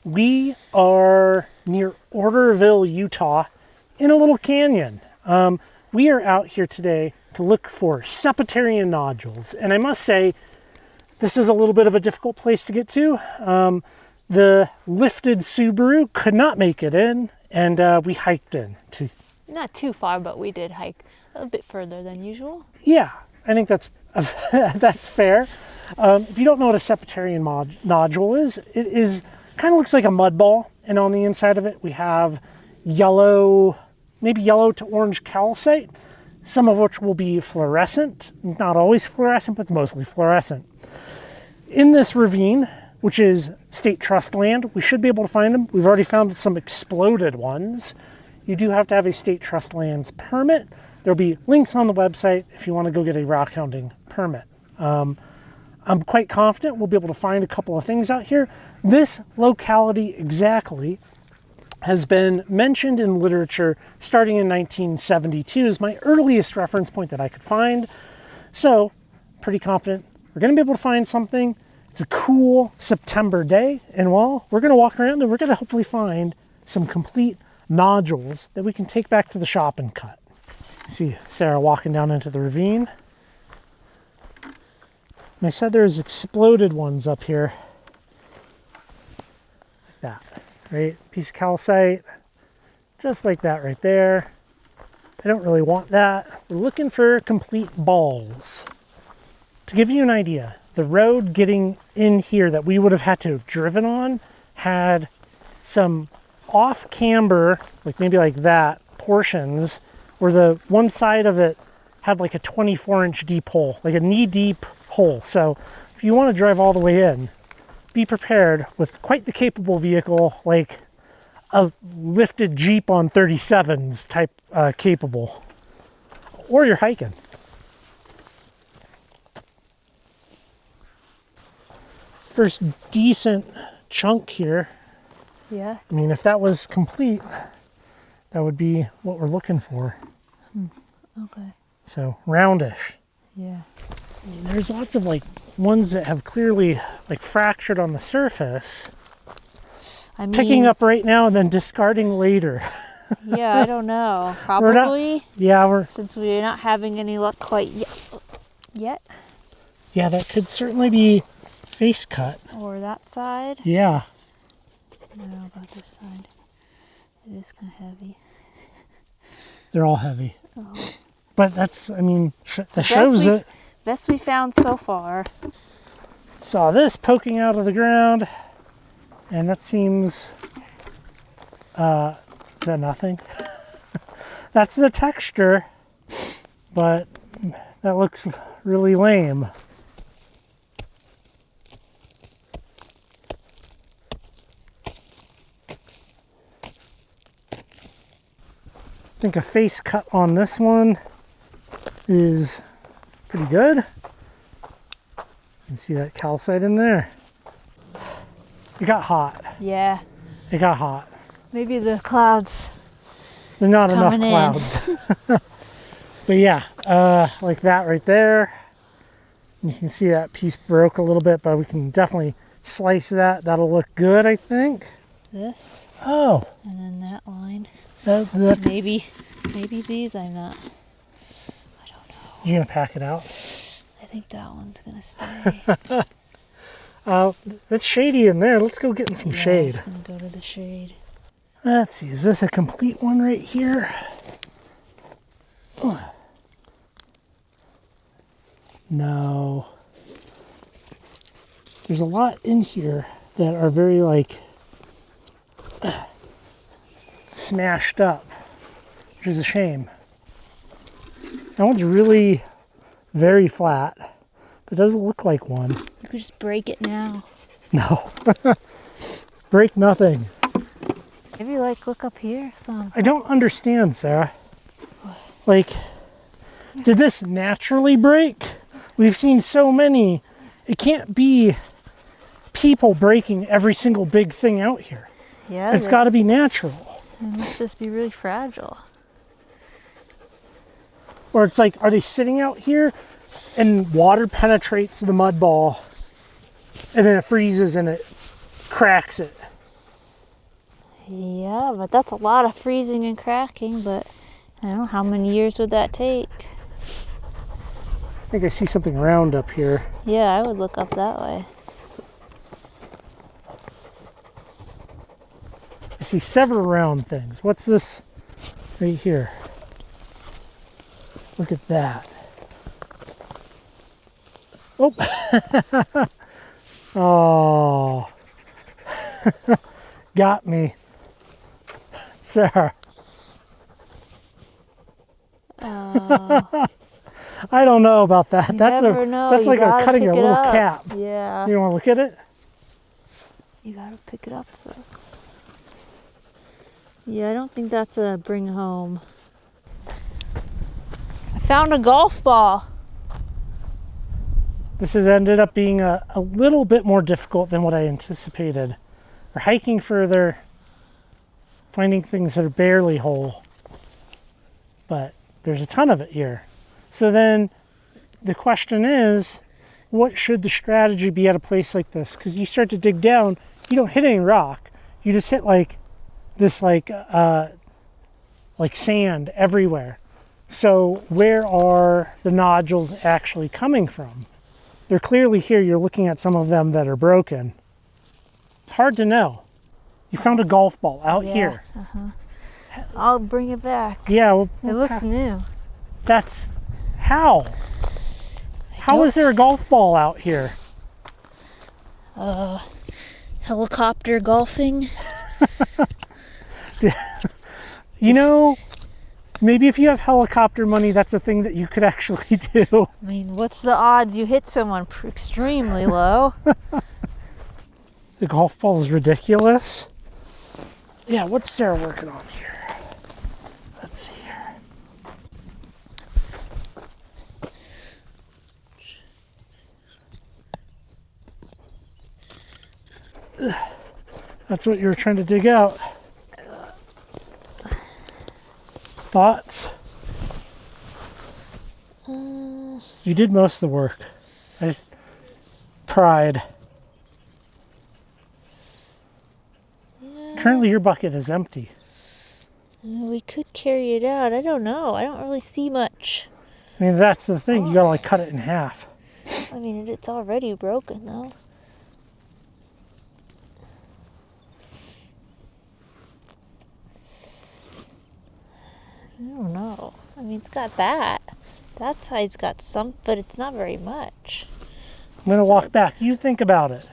We are near Orderville, Utah, in a little canyon. We are out here today to look for Septarian nodules, and I must say, this is a little bit of a difficult place to get to. The lifted Subaru could not make it in, and we hiked in. Not too far, but we did hike a bit further than usual. Yeah, I think that's that's fair. If you don't know what a Septarian nodule is, it is kind of looks like a mud ball, and on the inside of it we have yellow, maybe yellow to orange calcite, some of which will be fluorescent. Not always fluorescent, but mostly fluorescent. In this ravine, which is state trust land, we should be able to find them. We've already found some exploded ones. You do have to have a state trust lands permit. There'll be links on the website if you want to go get a rockhounding permit. I'm quite confident we'll be able to find a couple of things out here. This locality exactly has been mentioned in literature starting in 1972 is my earliest reference point that I could find. So, pretty confident we're going to be able to find something. It's a cool September day, and well, we're going to walk around and we're going to hopefully find some complete nodules that we can take back to the shop and cut. See Sarah walking down into the ravine. And I said there's exploded ones up here. Like that, right? Piece of calcite, just like that right there. I don't really want that. We're looking for complete balls. To give you an idea, the road getting in here that we would have had to have driven on had some off camber, like maybe like that, portions where the one side of it had like a 24-inch deep hole, like a knee-deep hole. So if you want to drive all the way in, be prepared with quite the capable vehicle, like a lifted Jeep on 37s type capable. Or you're hiking. First decent chunk here. Yeah. I mean, if that was complete, that would be what we're looking for. Okay. So roundish. Yeah. I mean, there's lots of like ones that have clearly like fractured on the surface. I mean, Picking up right now and then discarding later. Yeah, I don't know. Probably. Since we're not having any luck quite yet. Yeah, that could certainly be face cut. Or that side. Yeah. I don't know about this side. It is kind of heavy. They're all heavy. Oh. But that's, I mean, that shows it. Best we found so far. Saw this poking out of the ground, and that seems, is that nothing? That's the texture, but that looks really lame. I think a face cut on this one is pretty good. You can see that calcite in there. It got hot. Yeah. It got hot. Maybe the clouds. There's not enough clouds. But yeah, like that right there. You can see that piece broke a little bit, but we can definitely slice that. That'll look good, I think. This. Oh. And then that line. Maybe these, I don't know. You're gonna pack it out? I think that one's gonna stay. It's shady in there. Let's go get in some shade. It's gonna go to the shade. Let's see, is this a complete one right here? No. There's a lot in here that are very like smashed up, which is a shame. That one's really very flat, but it doesn't look like one. You could just break it now. No. Break nothing. Maybe like look up here. I don't understand, Sarah. Like, did this naturally break? We've seen so many. It can't be people breaking every single big thing out here. Yeah. It's got to be natural. It must just be really fragile. Or it's like, are they sitting out here and water penetrates the mud ball and then it freezes and it cracks it? Yeah, but that's a lot of freezing and cracking, but I don't know, how many years would that take? I think I see something round up here. Yeah, I would look up that way. I see several round things. What's this right here? Look at that. Oh. Oh. Got me. Sarah. I don't know about that. That's like cutting a little cap. Yeah. You want to look at it? You gotta pick it up though. Yeah, I don't think that's a bring home. I found a golf ball. This has ended up being a little bit more difficult than what I anticipated. We're hiking further, finding things that are barely whole, but there's a ton of it here. So then the question is, what should the strategy be at a place like this? Because you start to dig down, you don't hit any rock. You just hit like sand everywhere. So where are the nodules actually coming from? They're clearly here. You're looking at some of them that are broken. It's hard to know. You found a golf ball out here. I'll bring it back. Yeah. It looks new. That's how? How is there a golf ball out here? Helicopter golfing. You know, maybe if you have helicopter money, that's a thing that you could actually do. I mean, what's the odds you hit someone? Extremely low. The golf ball is ridiculous. Yeah, what's Sarah working on here? Let's see here. That's what you were trying to dig out. Thoughts? You did most of the work. Pride. Currently your bucket is empty. We could carry it out. I don't know. I don't really see much. I mean, that's the thing. You gotta like cut it in half. I mean, it's already broken though. I don't know. I mean, it's got that. That side's got some, but it's not very much. I'm gonna walk back. You think about it.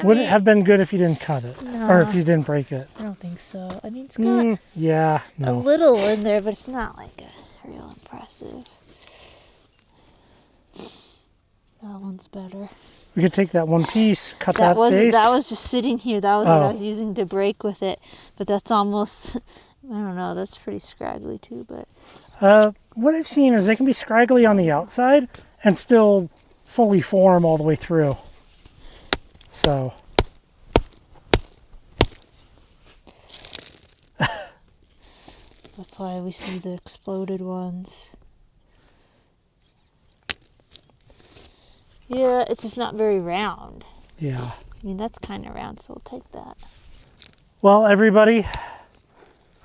Would it have been good if you didn't cut it? No. Or if you didn't break it? I don't think so. I mean, it's got a little in there, but it's not like a real impressive. That one's better. We could take that one piece, cut that face. That was just sitting here. That was what I was using to break with it. But that's almost, I don't know, that's pretty scraggly too. But what I've seen is they can be scraggly on the outside and still fully form all the way through. So. That's why we see the exploded ones. Yeah, it's just not very round. Yeah. I mean, that's kind of round, so we'll take that. Well, everybody,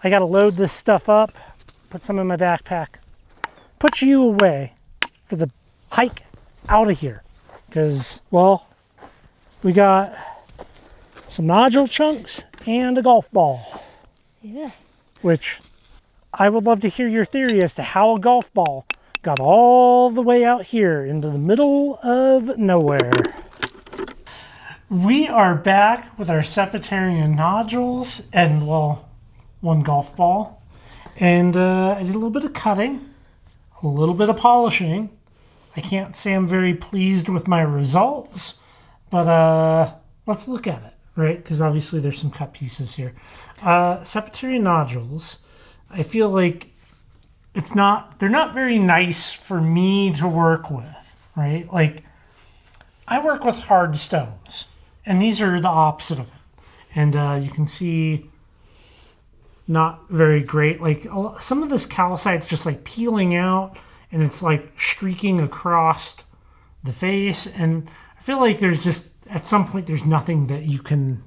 I got to load this stuff up, put some in my backpack, put you away for the hike out of here. Because, well, we got some nodule chunks and a golf ball. Yeah. Which I would love to hear your theory as to how a golf ball got all the way out here into the middle of nowhere. We are back with our Septarian nodules and, well, one golf ball. And I did a little bit of cutting, a little bit of polishing. I can't say I'm very pleased with my results, but let's look at it, right? Because obviously there's some cut pieces here. Septarian nodules, I feel like they're not very nice for me to work with, right? Like, I work with hard stones, and these are the opposite of it. And you can see not very great. Like, some of this calcite's just like peeling out, and it's like streaking across the face. And I feel like there's just, at some point, there's nothing that you can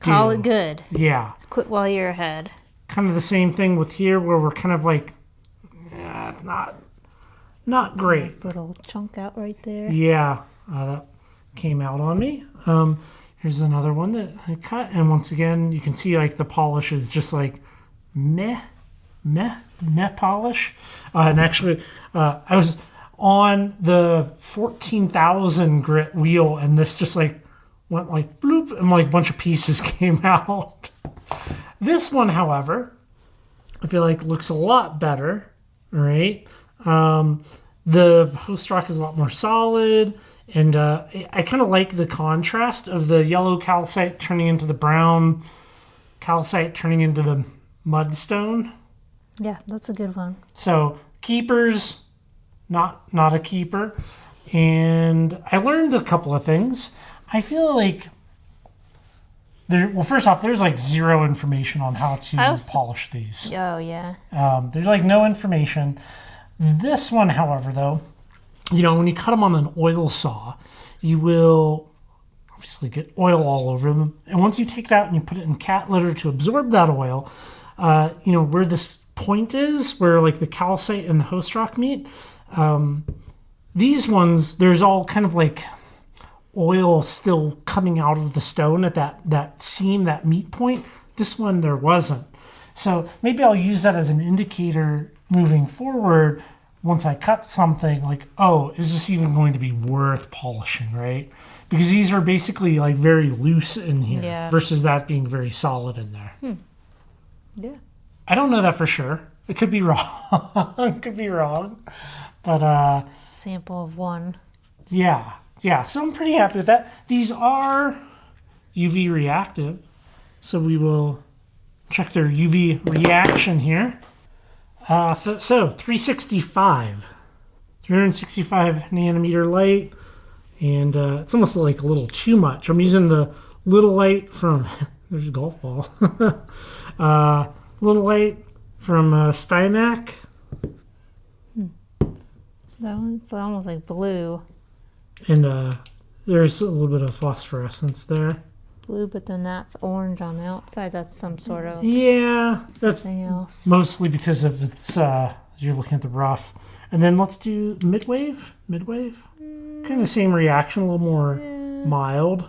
Call it good. Yeah. Quit while you're ahead. Kind of the same thing with here, where we're kind of like, it's not great. Nice little chunk out right there. Yeah, that came out on me. Here's another one that I cut, and once again, you can see like the polish is just like meh polish. And actually, I was on the 14,000 grit wheel, and this just like went like bloop, and like a bunch of pieces came out. This one, however, I feel like looks a lot better. All right, the host rock is a lot more solid. And I kind of like the contrast of the yellow calcite turning into the brown calcite turning into the mudstone. Yeah, that's a good one. So keepers, not a keeper. And I learned a couple of things. I feel like first off, there's like zero information on how to polish these. Oh, yeah. There's like no information. This one, however, though, when you cut them on an oil saw, you will obviously get oil all over them. And once you take it out and you put it in cat litter to absorb that oil, where this point is, where like the calcite and the host rock meet, these ones, there's all kind of like oil still coming out of the stone at that seam, that meet point. This one, there wasn't. So maybe I'll use that as an indicator moving forward. Once I cut something, like, oh, is this even going to be worth polishing, right? Because these are basically like very loose in here versus that being very solid in there. Yeah. I don't know that for sure. It could be wrong. It could be wrong. But sample of one. Yeah. So I'm pretty happy with that. These are UV reactive, so we will check their UV reaction here. So 365 nanometer light, and it's almost like a little too much. I'm using the little light from, there's a golf ball, little light from Stymac. That one's almost like blue. And there's a little bit of phosphorescence there. Blue, but then that's orange on the outside. That's some sort of something else. Mostly because of its you're looking at the rough. And then let's do midwave. Kind of the same reaction, a little more mild,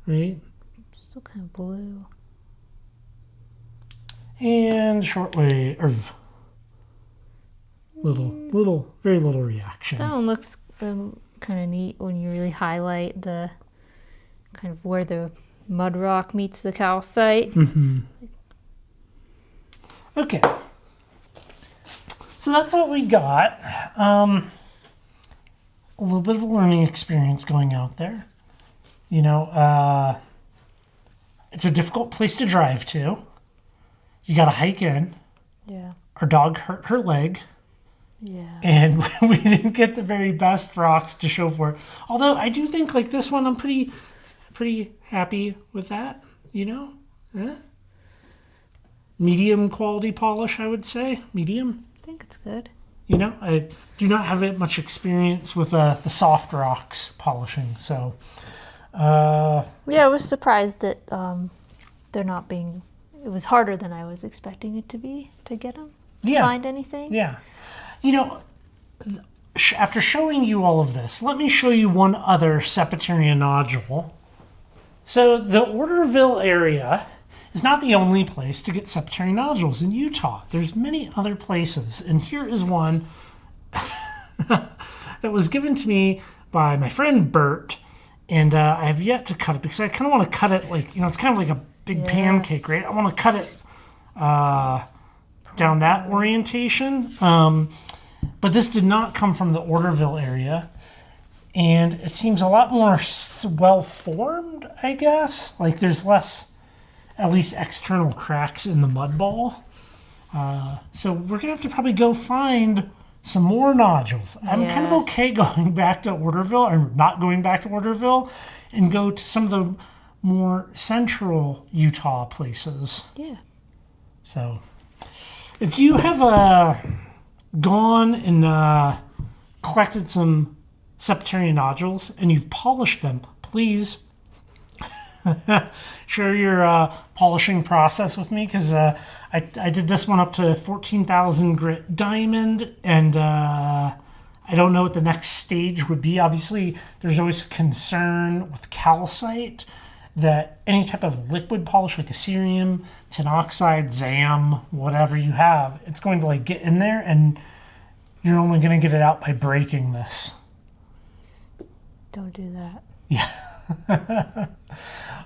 right? Still kind of blue. And shortwave, very little reaction. That one looks kind of neat when you really highlight the kind of where the mud rock meets the calcite. Mm-hmm. Okay. So that's what we got. A little bit of a learning experience going out there. It's a difficult place to drive to. You got to hike in. Yeah. Our dog hurt her leg. Yeah. And we didn't get the very best rocks to show for it. Although I do think like this one, I'm pretty happy with that, Medium quality polish, I would say. Medium. I think it's good. I do not have much experience with the soft rocks polishing, so. I was surprised that they're not being. It was harder than I was expecting it to be to get them. Find anything. Yeah. After showing you all of this, let me show you one other Septarian nodule. So the Orderville area is not the only place to get Septarian nodules in Utah. There's many other places, and here is one that was given to me by my friend Bert, and I have yet to cut it because I kind of want to cut it like, it's kind of like a big pancake, right? I want to cut it down that orientation. But this did not come from the Orderville area. And it seems a lot more well-formed, I guess. Like there's less, at least external cracks in the mud ball. So we're going to have to probably go find some more nodules. I'm kind of okay going back to Orderville, or not going back to Orderville, and go to some of the more central Utah places. Yeah. So if you have a gone and collected some Septarian nodules and you've polished them, please share your polishing process with me, because I did this one up to 14,000 grit diamond, and I don't know what the next stage would be. Obviously, there's always a concern with calcite that any type of liquid polish, like a cerium, tin oxide, ZAM, whatever you have, it's going to like get in there, and you're only going to get it out by breaking this. Don't do that. Yeah.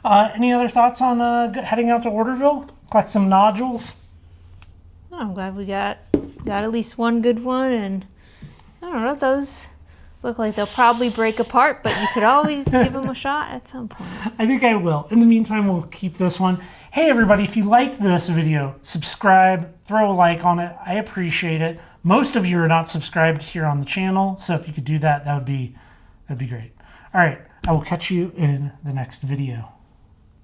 Any other thoughts on heading out to Orderville? Collect some nodules? Oh, I'm glad we got at least one good one, and I don't know, those look like they'll probably break apart, but you could always give them a shot at some point. I think I will. In the meantime, we'll keep this one. Hey everybody, if you liked this video, subscribe, throw a like on it. I appreciate it. Most of you are not subscribed here on the channel, so if you could do that, that'd be great. All right, I will catch you in the next video.